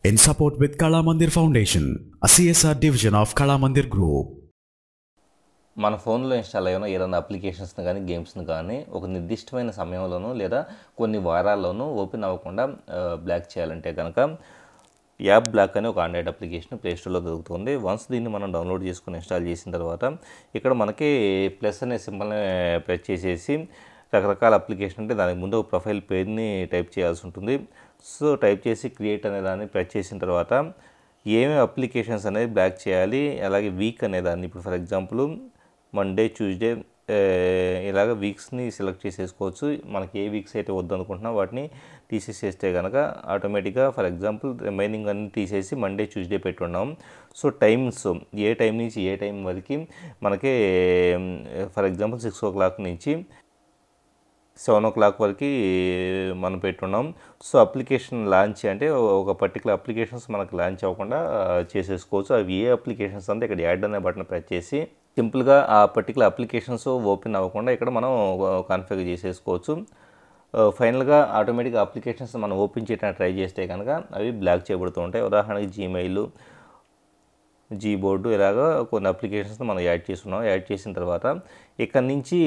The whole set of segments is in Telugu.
in support with Kala Mandir Foundation, a CSR division of Kala Mandir Group. మన ఫోన్లో ఇన్స్టాల్ అయిన ఏదైనా అప్లికేషన్స్ని కానీ గేమ్స్ని కానీ ఒక నిర్దిష్టమైన సమయంలోనూ లేదా కొన్ని వారాల్లోనూ ఓపెన్ అవ్వకుండా బ్లాక్ చేయాలంటే కనుక యాప్ బ్లాక్ అనే ఒక ఆండ్రాయిడ్ అప్లికేషన్ ప్లేస్టోర్లో దొరుకుతుంది. వన్స్ దీన్ని మనం డౌన్లోడ్ చేసుకుని ఇన్స్టాల్ చేసిన తర్వాత ఇక్కడ మనకి ప్లస్ అనే సింబల్ని ప్రెస్ చేసేసి రకరకాల అప్లికేషన్ అంటే దానికి ముందు ఒక ప్రొఫైల్ పేరుని టైప్ చేయాల్సి ఉంటుంది. సో టైప్ చేసి క్రియేట్ అనే దాన్ని ప్రెస్ చేసిన తర్వాత ఏమేమి అప్లికేషన్స్ అనేది బ్లాక్ చేయాలి, అలాగే వీక్ అనేదాన్ని ఇప్పుడు ఫర్ ఎగ్జాంపుల్ మండే, ట్యూస్డే ఇలాగ వీక్స్ని సెలెక్ట్ చేసేసుకోవచ్చు. మనకి ఏ వీక్స్ అయితే వద్దనుకుంటున్నా వాటిని తీసేసేస్తే కనుక ఆటోమేటిక్గా ఫర్ ఎగ్జాంపుల్ రిమైనింగ్ అన్ని తీసేసి మండే, ట్యూస్డే పెట్టున్నాం. సో టైమ్స్ ఏ టైం నుంచి ఏ టైం వరకు మనకి ఫర్ ఎగ్జాంపుల్ 6 o'clock నుంచి 7 o'clock వరకు మనం పెట్టున్నాం. సో అప్లికేషన్ లాంచ్ అంటే ఒక పర్టికులర్ అప్లికేషన్స్ మనకు లాంచ్ అవ్వకుండా చేసేసుకోవచ్చు. అవి ఏ అప్లికేషన్స్ అంటే ఇక్కడ యాడ్ అనే బటన్ ప్రెస్ చేసి సింపుల్గా ఆ పర్టికులర్ అప్లికేషన్స్ ఓపెన్ అవ్వకుండా ఇక్కడ మనం కాన్ఫిగర్ చేసేసుకోవచ్చు. ఫైనల్గా ఆటోమేటిక్గా అప్లికేషన్స్ మనం ఓపెన్ చేయడానికి ట్రై చేస్తే కనుక అవి బ్లాక్ చేయబడుతూ ఉంటాయి. ఉదాహరణకి జీమెయిల్, జీబోర్డు ఇలాగా కొన్ని అప్లికేషన్స్ మనం యాడ్ చేస్తున్నాం. యాడ్ చేసిన తర్వాత ఇక్కడ నుంచి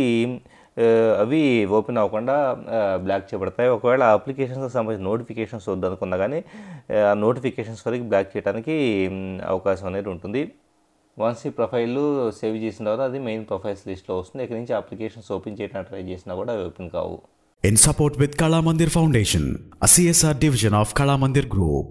అవి ఓపెన్ అవ్వకుండా బ్లాక్ చేయబడతాయి. ఒకవేళ ఆ అప్లికేషన్స్కి సంబంధించిన నోటిఫికేషన్స్ వద్దనుకున్నా కానీ ఆ నోటిఫికేషన్స్ వరకు బ్లాక్ చేయడానికి అవకాశం అనేది ఉంటుంది. వన్స్ ఈ ప్రొఫైల్ సేవ్ చేసిన తర్వాత అది మెయిన్ ప్రొఫైల్స్ లిస్ట్లో వస్తుంది. ఇక్కడ నుంచి అప్లికేషన్స్ ఓపెన్ చేయడానికి ట్రై చేసినా కూడా అవి ఓపెన్ కావు. In support with Kala Mandir Foundation, a CSR division of Kala Mandir Group.